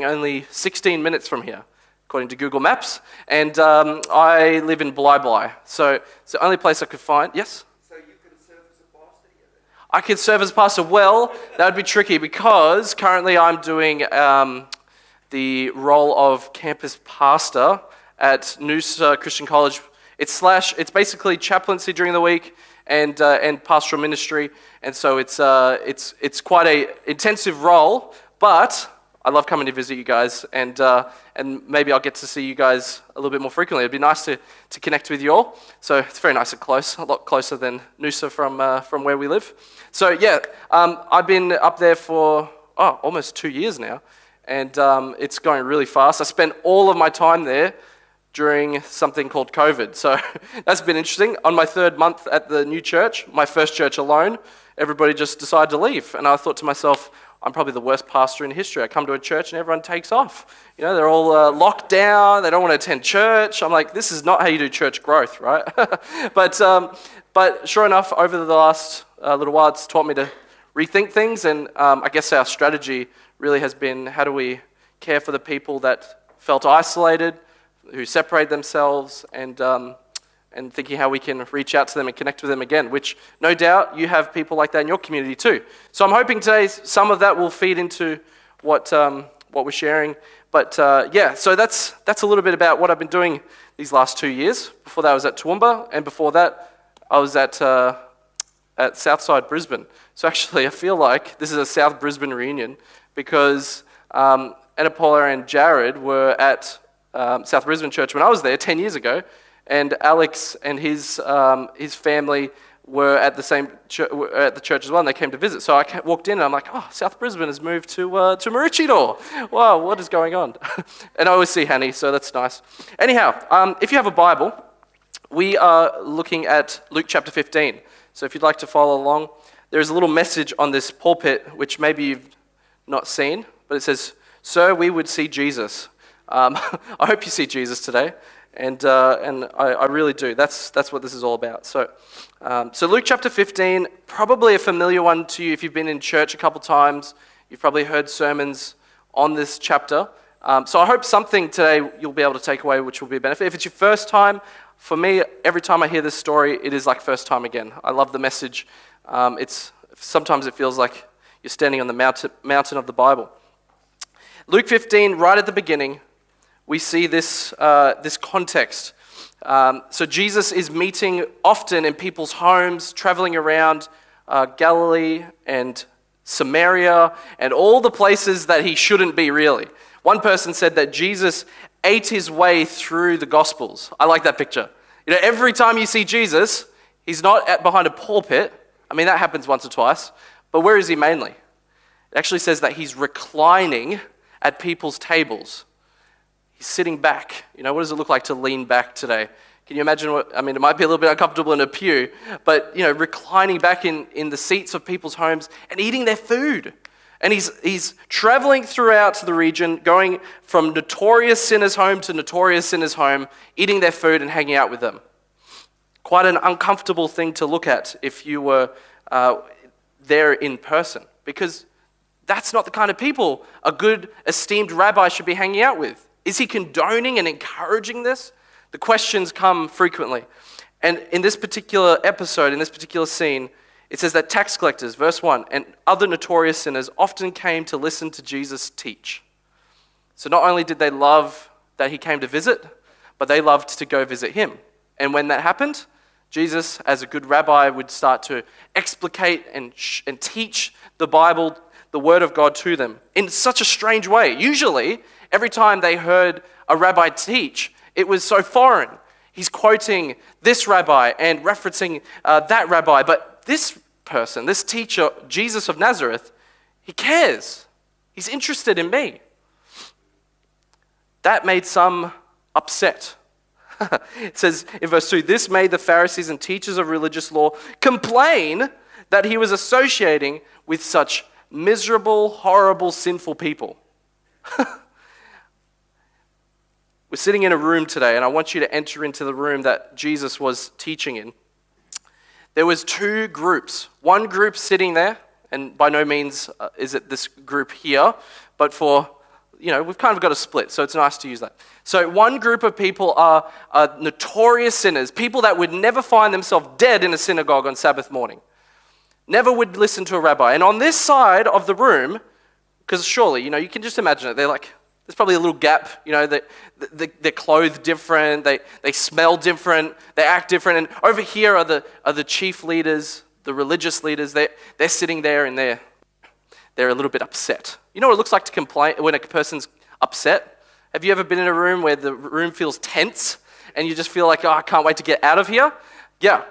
only 16 minutes from here, according to Google Maps, and I live in Bly. So it's the only place I could find. Yes? So you can serve as a pastor here then? I could serve as a pastor. Well, that would be tricky because currently I'm doing the role of campus pastor at Noosa Christian College. It's basically chaplaincy during the week and pastoral ministry, and so it's quite a intensive role, but I love coming to visit you guys, and maybe I'll get to see you guys a little bit more frequently. It'd be nice to connect with you all. So it's very nice and close, a lot closer than Noosa from where we live. So yeah, I've been up there for almost 2 years now, and it's going really fast. I spent all of my time there during something called COVID. So that's been interesting. On my 3rd month at the new church, my first church alone, everybody just decided to leave. And I thought to myself, I'm probably the worst pastor in history. I come to a church and everyone takes off. You know, they're all locked down. They don't want to attend church. I'm like, this is not how you do church growth, right? But sure enough, over the last little while, it's taught me to rethink things. And I guess our strategy really has been, how do we care for the people that felt isolated, who separate themselves, and thinking how we can reach out to them and connect with them again, which no doubt you have people like that in your community too. So I'm hoping today some of that will feed into what we're sharing. But so that's a little bit about what I've been doing these last 2 years. Before that I was at Toowoomba, and before that I was at Southside Brisbane. So actually I feel like this is a South Brisbane reunion because Annapaula and Jared were at South Brisbane Church when I was there 10 years ago, and Alex and his family were at the church as well, and they came to visit. So I walked in and I'm like, South Brisbane has moved to Maroochydore. Wow, what is going on? And I always see Hanny, so that's nice. Anyhow, if you have a Bible, we are looking at Luke chapter 15. So if you'd like to follow along, there's a little message on this pulpit, which maybe you've not seen, but it says, "Sir, we would see Jesus." I hope you see Jesus today, and I really do. That's what this is all about. So Luke chapter 15, probably a familiar one to you if you've been in church a couple times. You've probably heard sermons on this chapter. So I hope something today you'll be able to take away which will be a benefit. If it's your first time, for me, every time I hear this story, it is like first time again. I love the message. Sometimes it feels like you're standing on the mountain of the Bible. Luke 15, right at the beginning, we see this context. So Jesus is meeting often in people's homes, traveling around Galilee and Samaria and all the places that he shouldn't be, really. One person said that Jesus ate his way through the Gospels. I like that picture. You know, every time you see Jesus, he's not behind a pulpit. I mean, that happens once or twice. But where is he mainly? It actually says that he's reclining at people's tables. He's sitting back. You know, what does it look like to lean back today? Can you imagine it might be a little bit uncomfortable in a pew, but, you know, reclining back in the seats of people's homes and eating their food. And he's traveling throughout the region, going from notorious sinners' home to notorious sinners' home, eating their food and hanging out with them. Quite an uncomfortable thing to look at if you were there in person, because that's not the kind of people a good, esteemed rabbi should be hanging out with. Is he condoning and encouraging this? The questions come frequently. And in this particular episode, in this particular scene, it says that tax collectors, verse 1, and other notorious sinners often came to listen to Jesus teach. So not only did they love that he came to visit, but they loved to go visit him. And when that happened, Jesus, as a good rabbi, would start to explicate and teach the Bible, the Word of God, to them in such a strange way. Usually, every time they heard a rabbi teach, it was so foreign. He's quoting this rabbi and referencing that rabbi, but this person, this teacher, Jesus of Nazareth, he cares. He's interested in me. That made some upset. It says in verse 2, this made the Pharisees and teachers of religious law complain that he was associating with such miserable, horrible, sinful people. We're sitting in a room today, and I want you to enter into the room that Jesus was teaching in. There was two groups. One group sitting there, and by no means is it this group here, but for we've kind of got a split, so it's nice to use that. So one group of people are notorious sinners, people that would never find themselves dead in a synagogue on Sabbath morning, never would listen to a rabbi. And on this side of the room, because surely, you can just imagine it, there's probably a little gap, they're clothed different, they smell different, they act different, and over here are the chief leaders, the religious leaders. They're sitting there and they're a little bit upset. You know what it looks like to complain when a person's upset? Have you ever been in a room where the room feels tense and you just feel like, I can't wait to get out of here? Yeah,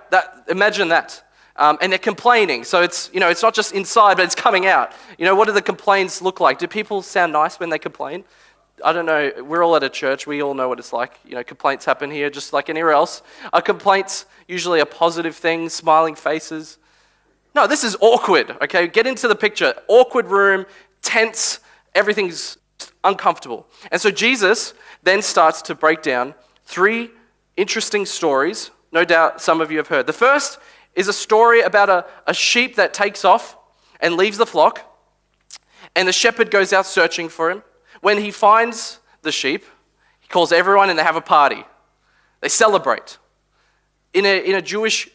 imagine that. And they're complaining, so it's not just inside, but it's coming out. What do the complaints look like? Do people sound nice when they complain? I don't know. We're all at a church. We all know what it's like. Complaints happen here just like anywhere else. Are complaints usually a positive thing, smiling faces? No, this is awkward, okay? Get into the picture. Awkward room, tense, everything's uncomfortable. And so Jesus then starts to break down 3 interesting stories. No doubt some of you have heard. The first is a story about a sheep that takes off and leaves the flock, and the shepherd goes out searching for him. When he finds the sheep, he calls everyone and they have a party. They celebrate. In a Jewish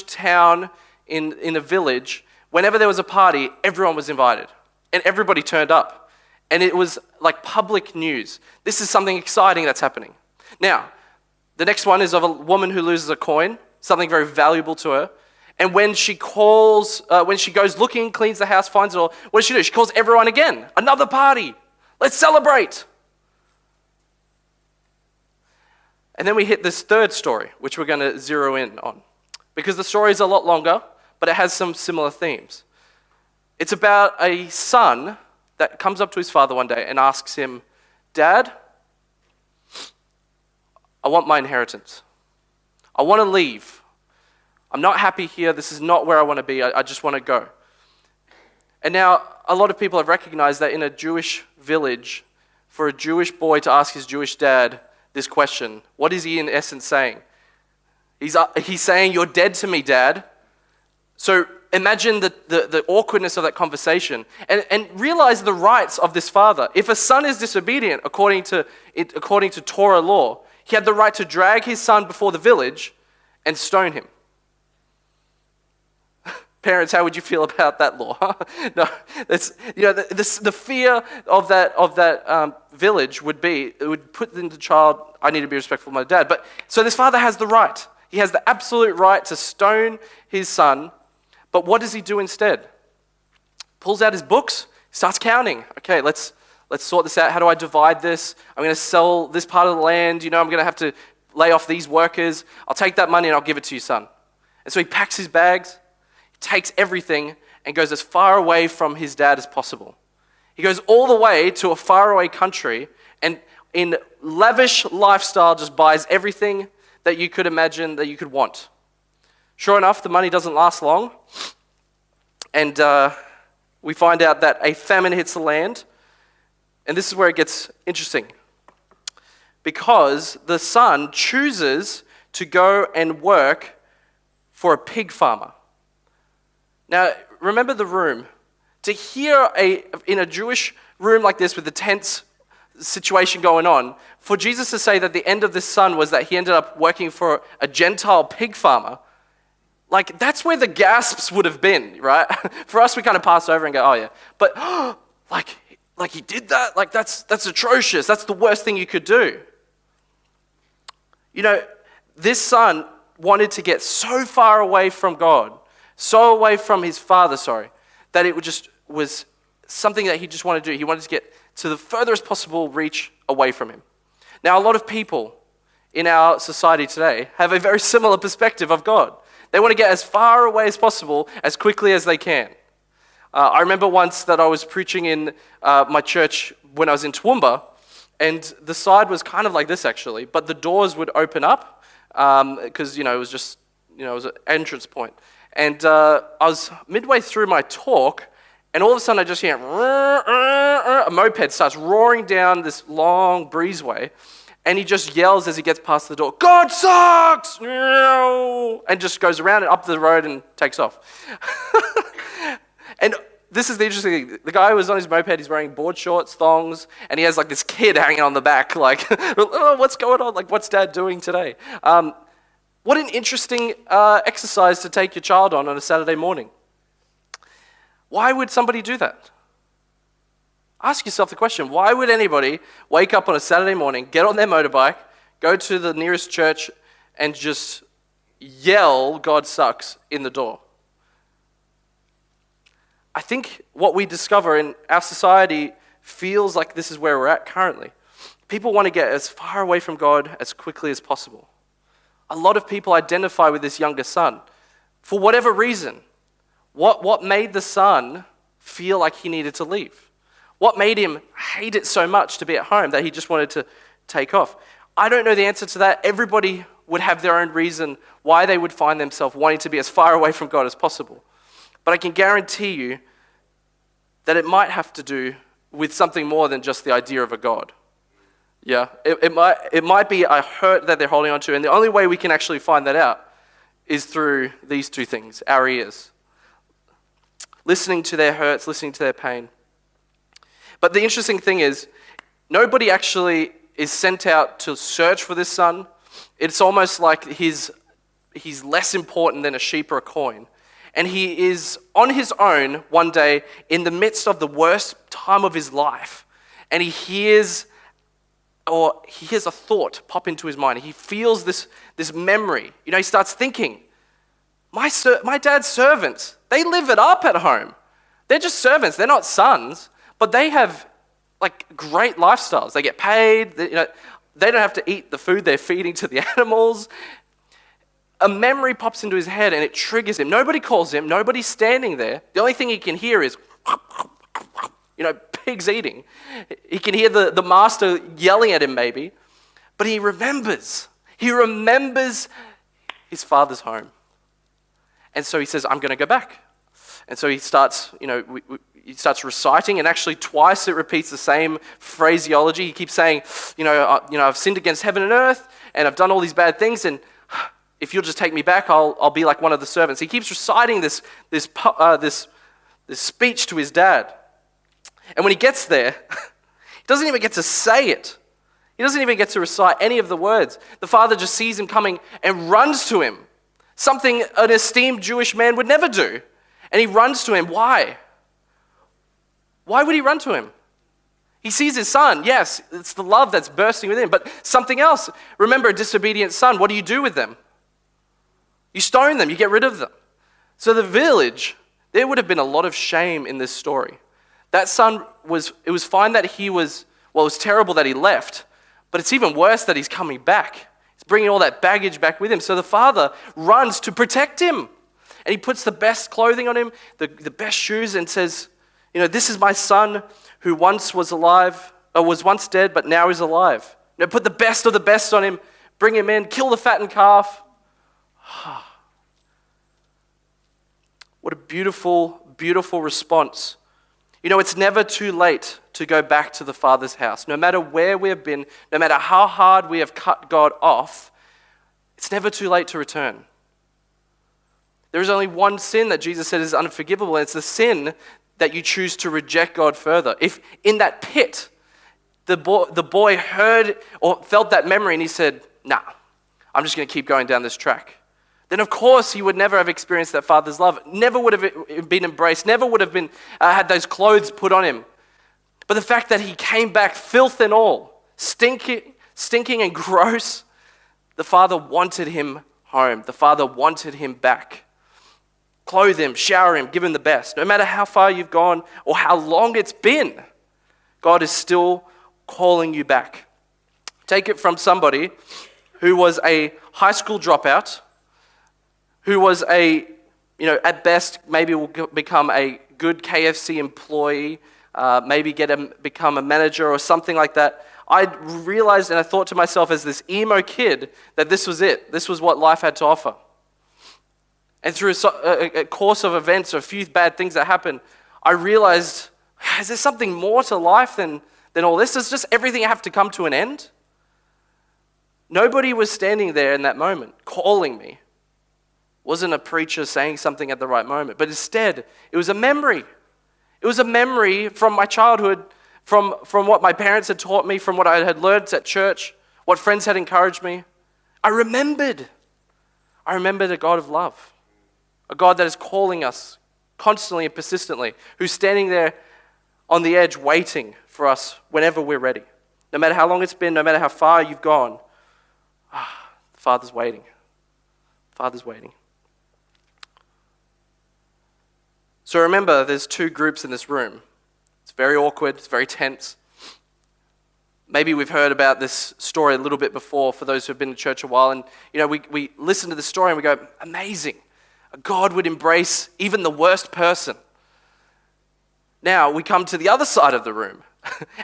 town, in a village, whenever there was a party, everyone was invited, and everybody turned up, and it was like public news. This is something exciting that's happening. Now, the next one is of a woman who loses a coin, something very valuable to her. And when she goes looking, cleans the house, finds it all, what does she do? She calls everyone again. Another party. Let's celebrate. And then we hit this third story, which we're going to zero in on. Because the story is a lot longer, but it has some similar themes. It's about a son that comes up to his father one day and asks him, Dad, I want my inheritance. I want to leave. I'm not happy here. This is not where I want to be. I just want to go. And now, a lot of people have recognized that in a Jewish village, for a Jewish boy to ask his Jewish dad this question, what is he in essence saying? He's saying, you're dead to me, Dad. So imagine the awkwardness of that conversation and realize the rights of this father. If a son is disobedient according to Torah law, he had the right to drag his son before the village and stone him. Parents, how would you feel about that law? No, that's, the fear of that village would put into the child, I need to be respectful of my dad. But so this father has the right. He has the absolute right to stone his son. But what does he do instead? Pulls out his books, starts counting. Okay, let's sort this out. How do I divide this? I'm going to sell this part of the land. I'm going to have to lay off these workers. I'll take that money and I'll give it to you, son. And so he packs his bags, takes everything, and goes as far away from his dad as possible. He goes all the way to a faraway country and in lavish lifestyle just buys everything that you could imagine that you could want. Sure enough, the money doesn't last long, and we find out that a famine hits the land, and this is where it gets interesting, because the son chooses to go and work for a pig farmer. Now, remember the room. To hear in a Jewish room like this with the tense situation going on, for Jesus to say that the end of this son was that he ended up working for a Gentile pig farmer, like that's where the gasps would have been, right? For us, we kind of pass over and go, oh yeah. But like he did that? Like that's atrocious. That's the worst thing you could do. This son wanted to get so far away from God, so away from his father, that it was something that he just wanted to do. He wanted to get to the furthest possible reach away from him. Now, a lot of people in our society today have a very similar perspective of God. They want to get as far away as possible, as quickly as they can. I remember once that I was preaching in my church when I was in Toowoomba, and the side was kind of like this actually, but the doors would open up because it was just it was an entrance point. And I was midway through my talk, and all of a sudden I just hear a moped starts roaring down this long breezeway, and he just yells as he gets past the door, "God sucks!" and just goes around and up the road and takes off. And this is the interesting thing. The guy was on his moped, he's wearing board shorts, thongs, and he has like this kid hanging on the back, like, oh, what's going on? Like, what's Dad doing today? What an interesting exercise to take your child on a Saturday morning. Why would somebody do that? Ask yourself the question, why would anybody wake up on a Saturday morning, get on their motorbike, go to the nearest church, and just yell, God sucks, in the door? I think what we discover in our society feels like this is where we're at currently. People want to get as far away from God as quickly as possible. A lot of people identify with this younger son. For whatever reason, what made the son feel like he needed to leave? What made him hate it so much to be at home that he just wanted to take off? I don't know the answer to that. Everybody would have their own reason why they would find themselves wanting to be as far away from God as possible. But I can guarantee you that it might have to do with something more than just the idea of a God. Yeah, it might be a hurt that they're holding on to, and the only way we can actually find that out is through these two things, our ears. Listening to their hurts, listening to their pain. But the interesting thing is, nobody actually is sent out to search for this son. It's almost like he's less important than a sheep or a coin. And he is on his own one day in the midst of the worst time of his life. And he hears a thought pop into his mind. He feels this memory. He starts thinking, my dad's servants, they live it up at home. They're just servants. They're not sons. But they have like great lifestyles. They get paid. They don't have to eat the food they're feeding to the animals. A memory pops into his head and it triggers him. Nobody calls him. Nobody's standing there. The only thing he can hear is, pigs eating. He can hear the master yelling at him maybe. But he remembers. He remembers his father's home. And so he says, I'm going to go back. And so he starts, he starts reciting, and actually twice it repeats the same phraseology. He keeps saying, I've sinned against heaven and earth, and I've done all these bad things, and if you'll just take me back, I'll be like one of the servants. He keeps reciting this speech to his dad. And when he gets there, he doesn't even get to say it. He doesn't even get to recite any of the words. The father just sees him coming and runs to him, something an esteemed Jewish man would never do. And he runs to him. Why? Why would he run to him? He sees his son. Yes, it's the love that's bursting within him, but something else. Remember, a disobedient son, what do you do with them? You stone them, you get rid of them. So the village, there would have been a lot of shame in this story. That son it was fine that it was terrible that he left, but it's even worse that he's coming back. He's bringing all that baggage back with him. So the father runs to protect him. And he puts the best clothing on him, the best shoes, and says, this is my son who once was alive, or was once dead, but now is alive. Put the best of the best on him, bring him in, kill the fattened calf. What a beautiful, beautiful response. It's never too late to go back to the Father's house. No matter where we have been, no matter how hard we have cut God off, it's never too late to return. There is only one sin that Jesus said is unforgivable, and it's the sin that you choose to reject God further. If in that pit, the boy heard or felt that memory and he said, nah, I'm just going to keep going down this track, then of course he would never have experienced that Father's love, never would have been embraced, never would have been had those clothes put on him. But the fact that he came back filth and all, stinking and gross, the Father wanted him home. The Father wanted him back. Clothe him, shower him, give him the best. No matter how far you've gone or how long it's been, God is still calling you back. Take it from somebody who was a high school dropout, who was at best, maybe will become a good KFC employee, maybe become a manager or something like that. I realized and I thought to myself as this emo kid that this was it. This was what life had to offer. And through a course of events or a few bad things that happened, I realized, is there something more to life than all this? Does just everything have to come to an end? Nobody was standing there in that moment calling me. Wasn't a preacher saying something at the right moment, but instead, it was a memory. It was a memory from my childhood, from what my parents had taught me, from what I had learned at church, what friends had encouraged me. I remembered a God of love, a God that is calling us constantly and persistently, who's standing there on the edge waiting for us whenever we're ready. No matter how long it's been, no matter how far you've gone, the Father's waiting. Father's waiting. So remember, there's two groups in this room. It's very awkward, it's very tense. Maybe we've heard about this story a little bit before for those who have been in church a while, and we listen to the story and we go, amazing. God would embrace even the worst person. Now we come to the other side of the room,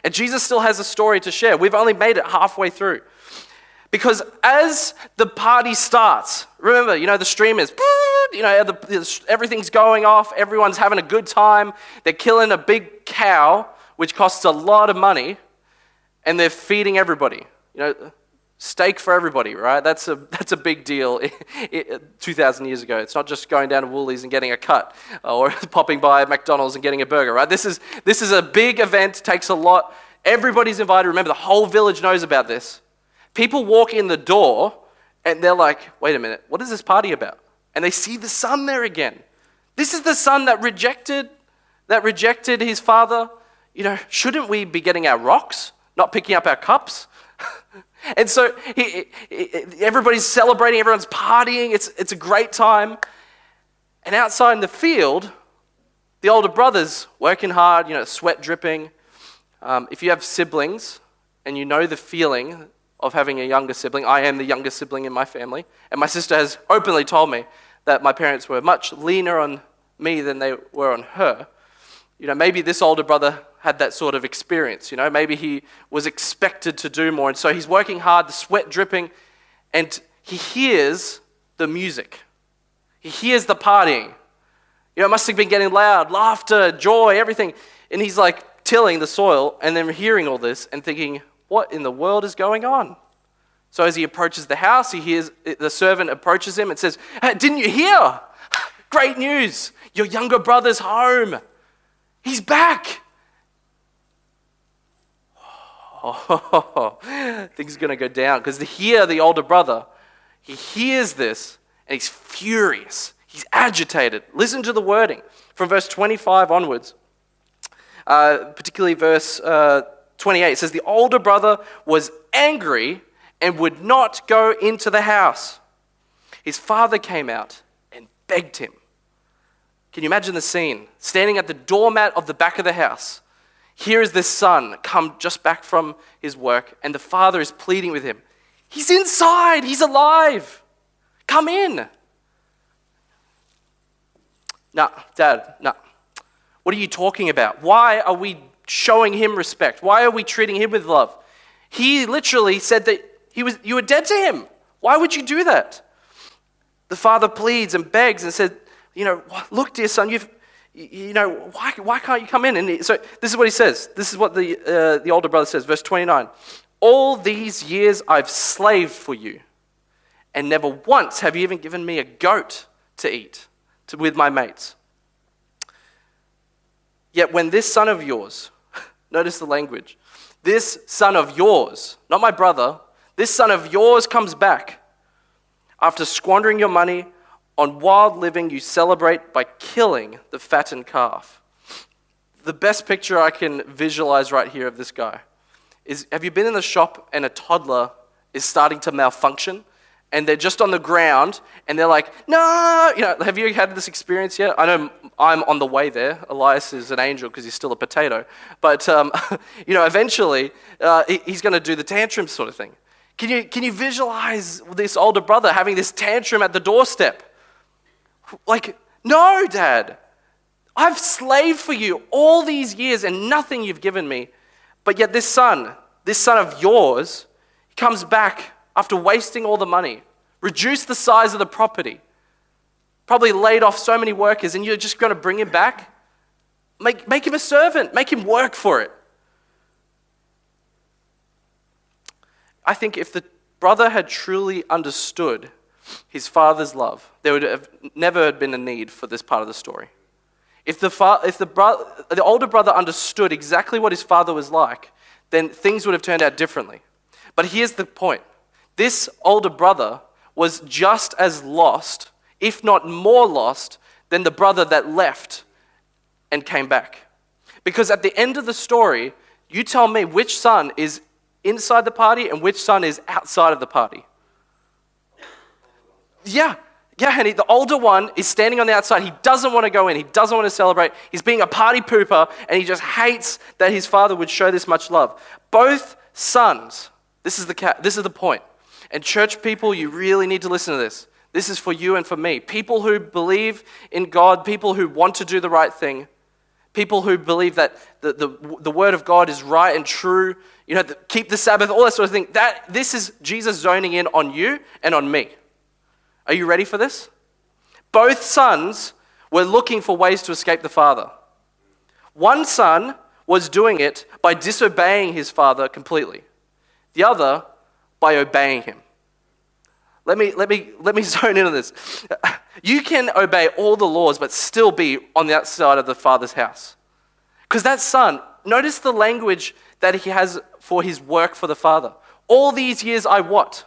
and Jesus still has a story to share. We've only made it halfway through. Because as the party starts, remember, the stream is, everything's going off, everyone's having a good time, they're killing a big cow, which costs a lot of money, and they're feeding everybody. Steak for everybody, right? That's a big deal 2,000 years ago. It's not just going down to Woolies and getting a cut or popping by McDonald's and getting a burger, right? This is a big event, takes a lot. Everybody's invited. Remember, the whole village knows about this. People walk in the door and they're like, wait a minute, what is this party about? And they see the son there again. This is the son that rejected his father. Shouldn't we be getting our rocks, not picking up our cups? And so everybody's celebrating, everyone's partying, it's a great time. And outside in the field, the older brother's working hard, sweat dripping. If you have siblings and you know the feeling of having a younger sibling, I am the youngest sibling in my family, and my sister has openly told me that my parents were much leaner on me than they were on her. Maybe this older brother had that sort of experience. Maybe he was expected to do more, and so he's working hard, the sweat dripping, and he hears the music. He hears the partying. It must have been getting loud, laughter, joy, everything. And he's like tilling the soil and then hearing all this and thinking, what in the world is going on? So as he approaches the house, he hears the servant approaches him and says, hey, didn't you hear? Great news. Your younger brother's home. He's back. Oh, things are going to go down because the older brother, he hears this and he's furious. He's agitated. Listen to the wording from verse 25 onwards, particularly verse 28. It says, the older brother was angry and would not go into the house. His father came out and begged him. Can you imagine the scene? Standing at the doormat of the back of the house. Here is this son come just back from his work, and the father is pleading with him. He's inside. He's alive. Come in. No, Dad, no. What are you talking about? Why are we showing him respect? Why are we treating him with love? He literally said that you were dead to him. Why would you do that? The father pleads and begs and said, look, dear son, why can't you come in? And so this is what he says. This is what the older brother says, verse 29. All these years I've slaved for you, and never once have you even given me a goat to eat with my mates. Yet when this son of yours, notice the language, this son of yours, not my brother, this son of yours comes back. After squandering your money on wild living, you celebrate by killing the fattened calf. The best picture I can visualize right here of this guy is, have you been in the shop and a toddler is starting to malfunction and they're just on the ground and they're like, no, have you had this experience yet? I know I'm on the way there. Elias is an angel because he's still a potato. But, eventually he's going to do the tantrum sort of thing. Can you visualize this older brother having this tantrum at the doorstep? Like, no, Dad, I've slaved for you all these years and nothing you've given me. But yet this son of yours, he comes back after wasting all the money, reduced the size of the property, probably laid off so many workers, and you're just going to bring him back? Make him a servant. Make him work for it. I think if the brother had truly understood his father's love, there would have never been a need for this part of the story. If the older brother understood exactly what his father was like, then things would have turned out differently. But here's the point. This older brother was just as lost, if not more lost, than the brother that left and came back. Because at the end of the story, you tell me which son is inside the party and which son is outside of the party. Yeah, honey, the older one is standing on the outside. He doesn't want to go in. He doesn't want to celebrate. He's being a party pooper, and he just hates that his father would show this much love. Both sons, this is the point. And church people, you really need to listen to this. This is for you and for me. People who believe in God, people who want to do the right thing, people who believe that the word of God is right and true, keep the Sabbath, all that sort of thing. This is Jesus zoning in on you and on me. Are you ready for this? Both sons were looking for ways to escape the father. One son was doing it by disobeying his father completely. The other by obeying him. Let me zone in on this. You can obey all the laws but still be on the outside of the father's house. Because that son, notice the language that he has for his work for the father. All these years I what?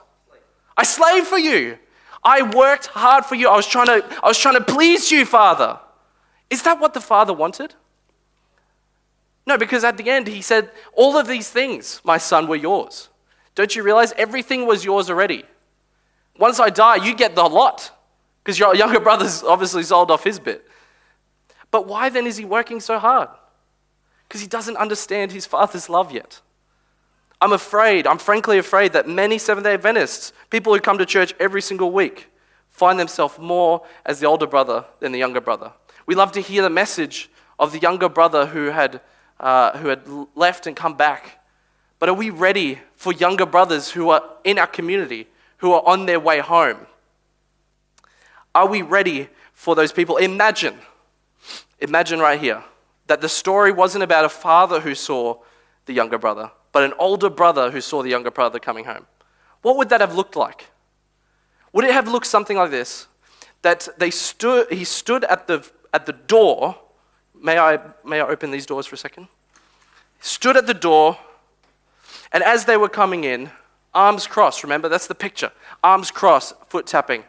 I slaved for you. I worked hard for you. I was trying to please you, Father. Is that what the father wanted? No, because at the end he said, all of these things, my son, were yours. Don't you realize everything was yours already? Once I die, you get the lot. Because your younger brother's obviously sold off his bit. But why then is he working so hard? Because he doesn't understand his father's love yet. I'm frankly afraid that many Seventh-day Adventists, people who come to church every single week, find themselves more as the older brother than the younger brother. We love to hear the message of the younger brother who had left and come back. But are we ready for younger brothers who are in our community, who are on their way home? Are we ready for those people? Imagine right here, that the story wasn't about a father who saw the younger brother, but an older brother who saw the younger brother coming home. What would that have looked like? Would it have looked something like this? That he stood at the door. May I open these doors for a second? Stood at the door, and as they were coming in, arms crossed, remember, that's the picture. Arms crossed, foot tapping.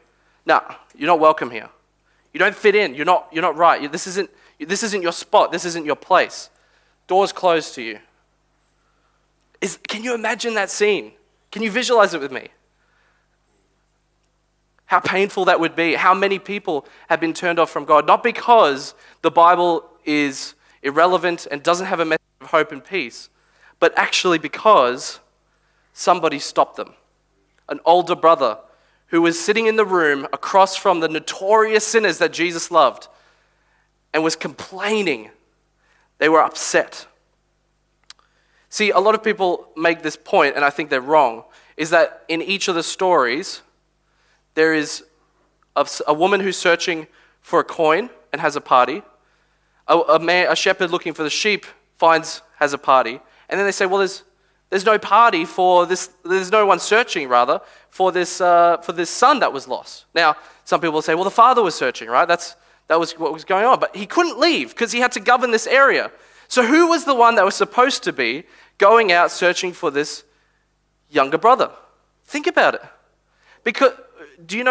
No, you're not welcome here. You don't fit in, you're not right. This isn't your spot, this isn't your place. Doors closed to you. Can you imagine that scene? Can you visualize it with me? How painful that would be. How many people have been turned off from God, not because the Bible is irrelevant and doesn't have a message of hope and peace, but actually because somebody stopped them. An older brother who was sitting in the room across from the notorious sinners that Jesus loved and was complaining. They were upset. See, a lot of people make this point, and I think they're wrong, is that in each of the stories, there is a woman who's searching for a coin and has a party. A shepherd looking for the sheep has a party. And then they say, well, there's no party for this, there's no one searching, rather, for this son that was lost. Now, some people say, well, the father was searching, right? That was what was going on. But he couldn't leave because he had to govern this area. So who was the one that was supposed to be going out searching for this younger brother? Think about it. Because do you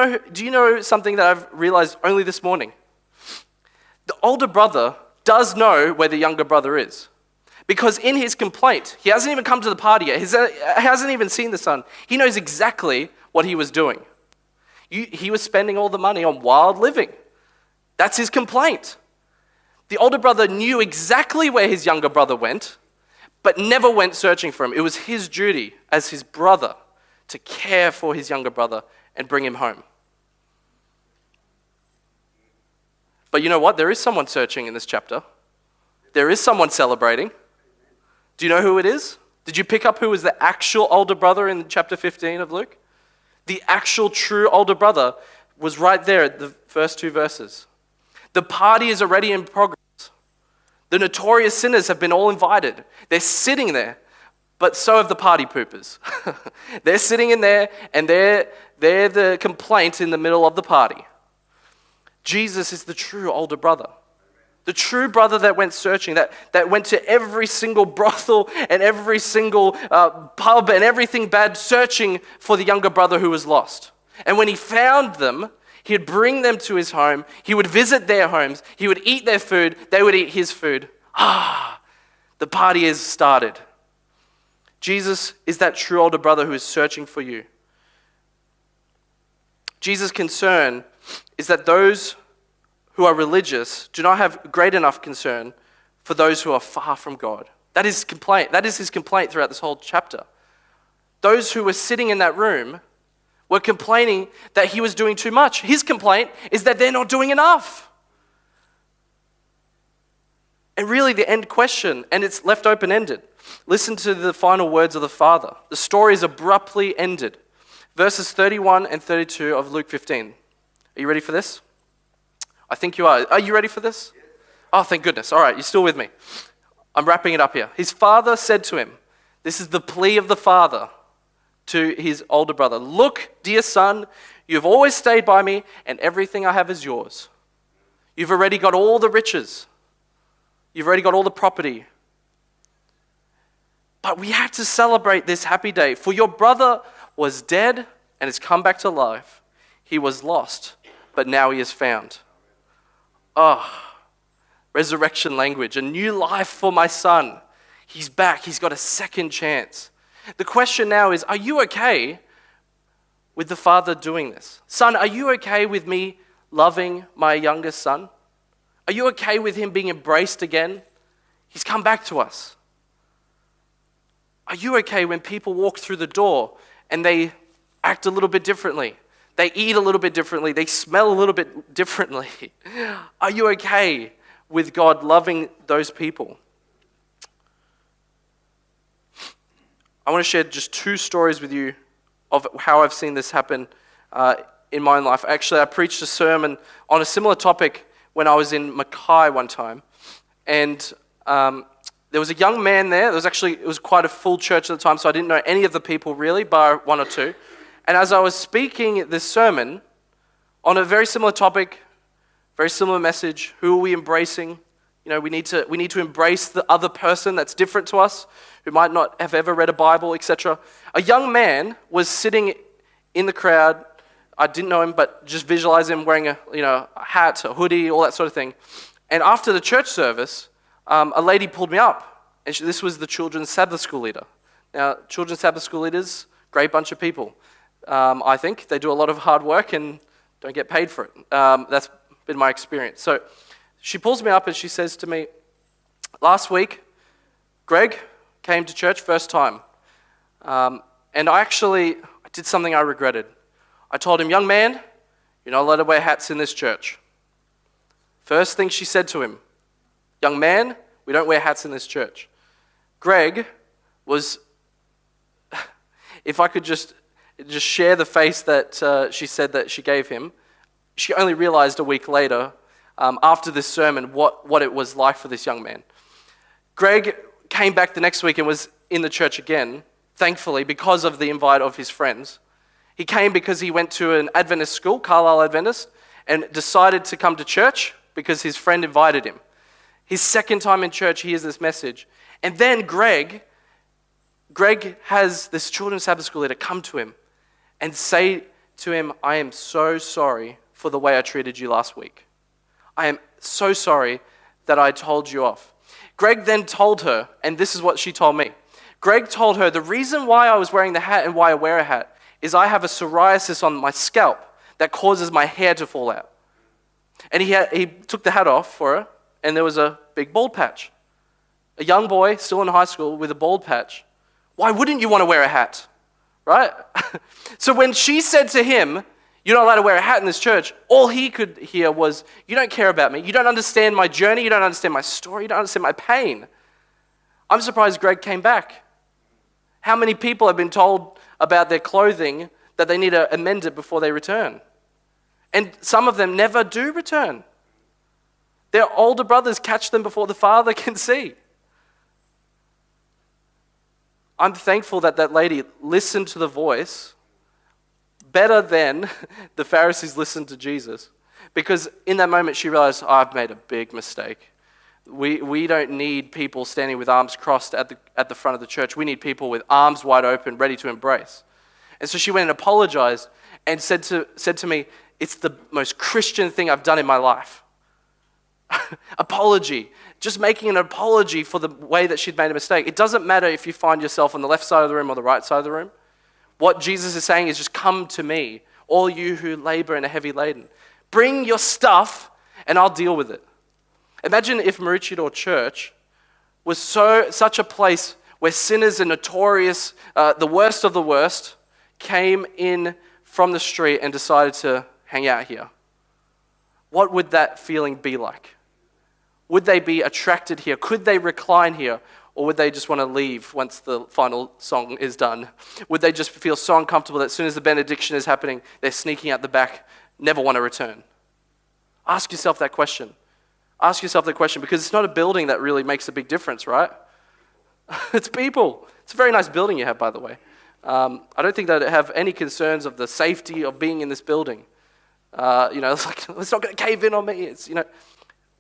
know something that I've realized only this morning? The older brother does know where the younger brother is. Because in his complaint, he hasn't even come to the party yet. He hasn't even seen the son. He knows exactly what he was doing. He was spending all the money on wild living. That's his complaint. The older brother knew exactly where his younger brother went, but never went searching for him. It was his duty as his brother to care for his younger brother and bring him home. But you know what? There is someone searching in this chapter. There is someone celebrating. Do you know who it is? Did you pick up who was the actual older brother in chapter 15 of Luke? The actual true older brother was right there at the first two verses. The party is already in progress. The notorious sinners have been all invited. They're sitting there, but so have the party poopers. They're sitting in there, and they're the complaint in the middle of the party. Jesus is the true older brother. The true brother that went searching, that went to every single brothel and every single pub and everything bad, searching for the younger brother who was lost. And when he found them, he'd bring them to his home. He would visit their homes. He would eat their food. They would eat his food. The party is started. Jesus is that true older brother who is searching for you. Jesus' concern is that those who are religious do not have great enough concern for those who are far from God. That is complaint. That is his complaint throughout this whole chapter. Those who were sitting in that room were complaining that he was doing too much. His complaint is that they're not doing enough. And really the end question, and it's left open-ended. Listen to the final words of the Father. The story is abruptly ended. Verses 31 and 32 of Luke 15. Are you ready for this? I think you are. Are you ready for this? Oh, thank goodness. All right, you're still with me. I'm wrapping it up here. His father said to him, this is the plea of the father to his older brother. Look, dear son, you've always stayed by me, and everything I have is yours. You've already got all the riches. You've already got all the property. But we have to celebrate this happy day, for your brother was dead and has come back to life. He was lost, but now he is found. Resurrection language, a new life for my son. He's back. He's got a second chance. The question now is, are you okay with the father doing this? Son, are you okay with me loving my youngest son? Are you okay with him being embraced again? He's come back to us. Are you okay when people walk through the door and they act a little bit differently? They eat a little bit differently. They smell a little bit differently. Are you okay with God loving those people? I want to share just two stories with you of how I've seen this happen in my own life. Actually, I preached a sermon on a similar topic when I was in Mackay one time. And there was a young man there. It was quite a full church at the time, so I didn't know any of the people really, bar one or two. And as I was speaking this sermon on a very similar topic, very similar message, who are we embracing? You know, we need to embrace the other person that's different to us, who might not have ever read a Bible, etc. A young man was sitting in the crowd. I didn't know him, but just visualize him wearing a hat, a hoodie, all that sort of thing. And after the church service, a lady pulled me up, and this was the children's Sabbath school leader. Now, children's Sabbath school leaders, great bunch of people. I think they do a lot of hard work and don't get paid for it. That's been my experience. So she pulls me up and she says to me, last week, Greg came to church first time. And I did something I regretted. I told him, young man, you're not allowed to wear hats in this church. First thing she said to him, young man, we don't wear hats in this church. Greg was, if I could just share the face that she said that she gave him, she only realized a week later, after this sermon, what it was like for this young man. Greg came back the next week and was in the church again, thankfully, because of the invite of his friends. He came because he went to an Adventist school, Carlisle Adventist, and decided to come to church because his friend invited him. His second time in church, he hears this message. And then Greg has this children's Sabbath school leader come to him and say to him, I am so sorry for the way I treated you last week. I am so sorry that I told you off. Greg then told her, and this is what she told me. Greg told her, the reason why I was wearing the hat and why I wear a hat is I have a psoriasis on my scalp that causes my hair to fall out. And he took the hat off for her, and there was a big bald patch. A young boy, still in high school, with a bald patch. Why wouldn't you want to wear a hat? Right? So when she said to him, you're not allowed to wear a hat in this church, all he could hear was, you don't care about me. You don't understand my journey. You don't understand my story. You don't understand my pain. I'm surprised Greg came back. How many people have been told about their clothing that they need to amend it before they return? And some of them never do return. Their older brothers catch them before the father can see. I'm thankful that lady listened to the voice better than the Pharisees listened to Jesus. Because in that moment she realized, I've made a big mistake. We don't need people standing with arms crossed at the front of the church. We need people with arms wide open, ready to embrace. And so she went and apologized and said to me, it's the most Christian thing I've done in my life. Apology. Just making an apology for the way that she'd made a mistake. It doesn't matter if you find yourself on the left side of the room or the right side of the room. What Jesus is saying is just come to me, all you who labor and are heavy laden. Bring your stuff and I'll deal with it. Imagine if Maroochydore Church was such a place where sinners and notorious, the worst of the worst, came in from the street and decided to hang out here. What would that feeling be like? Would they be attracted here? Could they recline here? Or would they just want to leave once the final song is done? Would they just feel so uncomfortable that as soon as the benediction is happening, they're sneaking out the back, never want to return? Ask yourself that question. Ask yourself that question, because it's not a building that really makes a big difference, right? It's people. It's a very nice building you have, by the way. I don't think that I have any concerns of the safety of being in this building. It's like, it's not going to cave in on me. It's,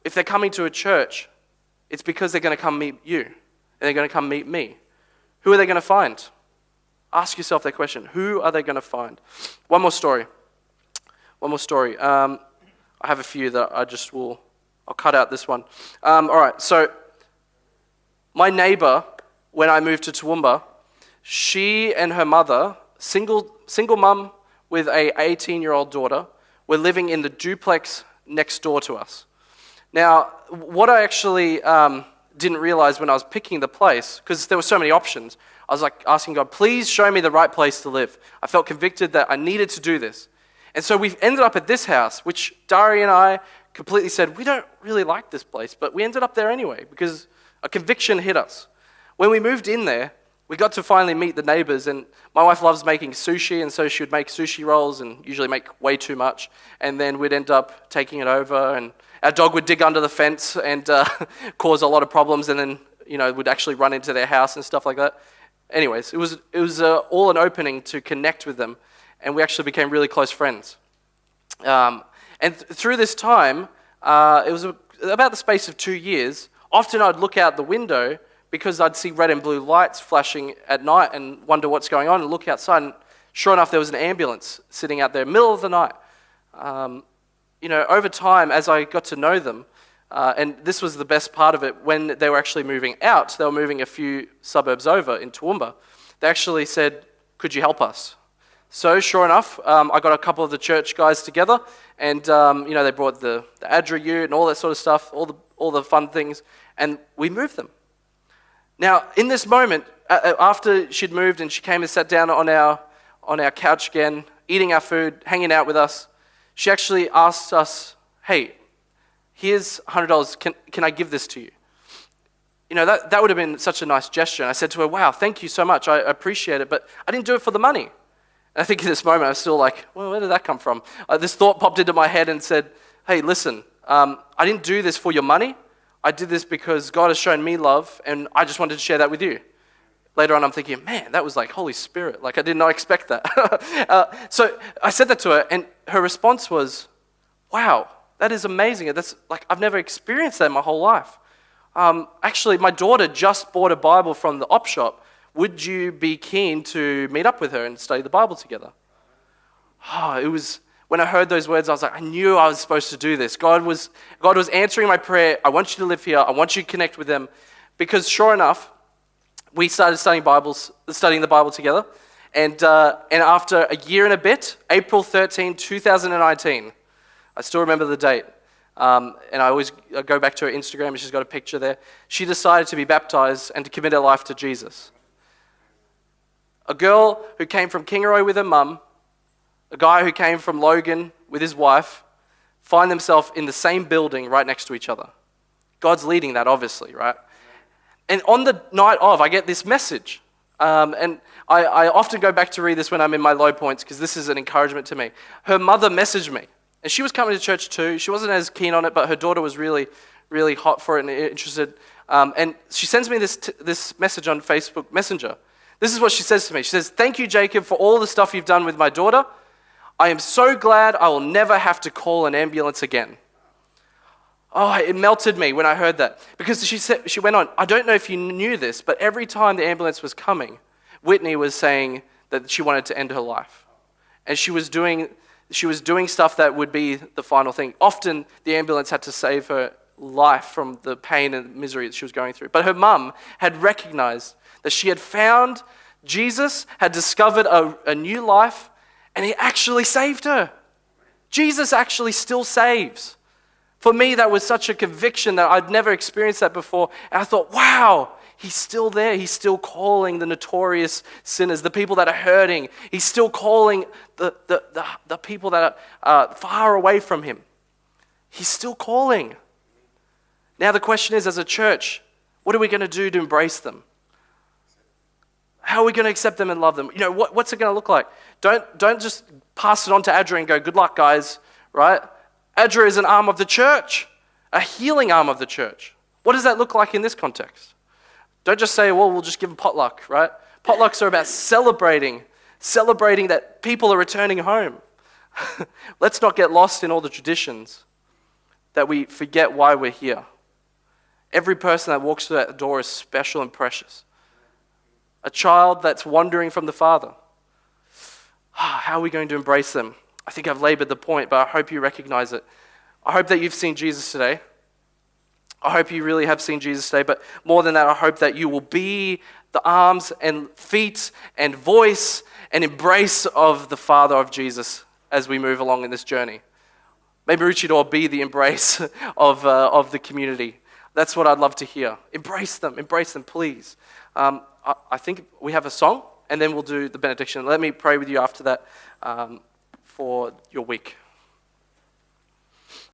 if they're coming to a church, it's because they're going to come meet you. And they're going to come meet me. Who are they going to find? Ask yourself that question. Who are they going to find? One more story. I have a few that I'll cut out this one. All right, so my neighbor, when I moved to Toowoomba, she and her mother, single mum with a 18-year-old daughter, were living in the duplex next door to us. Now, what I actually didn't realize when I was picking the place, because there were so many options, I was like asking God, please show me the right place to live. I felt convicted that I needed to do this. And so we ended up at this house, which Dari and I completely said, we don't really like this place, but we ended up there anyway because a conviction hit us. When we moved in there, we got to finally meet the neighbors, and my wife loves making sushi, and so she would make sushi rolls and usually make way too much, and then we'd end up taking it over, and our dog would dig under the fence and cause a lot of problems, and then would actually run into their house and stuff like that. Anyways, it was all an opening to connect with them, and we actually became really close friends. And through this time, it was about the space of 2 years, often I'd look out the window because I'd see red and blue lights flashing at night and wonder what's going on and look outside, and sure enough, there was an ambulance sitting out there, middle of the night. Over time, as I got to know them, and this was the best part of it, when they were actually moving out, they were moving a few suburbs over in Toowoomba, they actually said, could you help us? So sure enough, I got a couple of the church guys together, and they brought the Adra ute and all that sort of stuff, all the fun things, and we moved them. Now, in this moment, after she'd moved and she came and sat down on our couch again, eating our food, hanging out with us, she actually asked us, hey, here's $100, can I give this to you? That would have been such a nice gesture. And I said to her, wow, thank you so much, I appreciate it, but I didn't do it for the money. And I think in this moment, I was still like, well, where did that come from? This thought popped into my head and said, hey, listen, I didn't do this for your money. I did this because God has shown me love, and I just wanted to share that with you. Later on, I'm thinking, man, that was like Holy Spirit. Like, I did not expect that. So I said that to her, and her response was, wow, that is amazing. That's like, I've never experienced that in my whole life. Actually, my daughter just bought a Bible from the op shop. Would you be keen to meet up with her and study the Bible together? When I heard those words, I was like, I knew I was supposed to do this. God was answering my prayer. I want you to live here. I want you to connect with them. Because sure enough, we started studying the Bible together. And after a year and a bit, April 13, 2019, I still remember the date. And I go back to her Instagram, and she's got a picture there. She decided to be baptized and to commit her life to Jesus. A girl who came from Kingaroy with her mum, a guy who came from Logan with his wife, find themselves in the same building right next to each other. God's leading that, obviously, right? And on the night of, I get this message. And I often go back to read this when I'm in my low points, because this is an encouragement to me. Her mother messaged me. And she was coming to church too. She wasn't as keen on it, but her daughter was really, really hot for it and interested. And she sends me this message on Facebook Messenger. This is what she says to me. She says, thank you, Jacob, for all the stuff you've done with my daughter. I am so glad I will never have to call an ambulance again. Oh, it melted me when I heard that. Because she went on, I don't know if you knew this, but every time the ambulance was coming, Whitney was saying that she wanted to end her life. And she was doing stuff that would be the final thing. Often the ambulance had to save her life from the pain and misery that she was going through. But her mum had recognized that she had found Jesus, had discovered a new life, and he actually saved her. Jesus actually still saves. For me, that was such a conviction that I'd never experienced that before. And I thought, wow, he's still there. He's still calling the notorious sinners, the people that are hurting. He's still calling the people that are far away from him. He's still calling. Now the question is, as a church, what are we going to do to embrace them? How are we going to accept them and love them? What's it going to look like? Don't just pass it on to Adra and go, good luck, guys, right? Adra is an arm of the church, a healing arm of the church. What does that look like in this context? Don't just say, well, we'll just give them potluck, right? Potlucks are about celebrating that people are returning home. Let's not get lost in all the traditions that we forget why we're here. Every person that walks through that door is special and precious. A child that's wandering from the Father. How are we going to embrace them? I think I've labored the point, but I hope you recognize it. I hope that you've seen Jesus today. I hope you really have seen Jesus today, but more than that, I hope that you will be the arms and feet and voice and embrace of the Father of Jesus as we move along in this journey. May Maroochydore be the embrace of the community. That's what I'd love to hear. Embrace them, please. I think we have a song, and then we'll do the benediction. Let me pray with you after that for your week.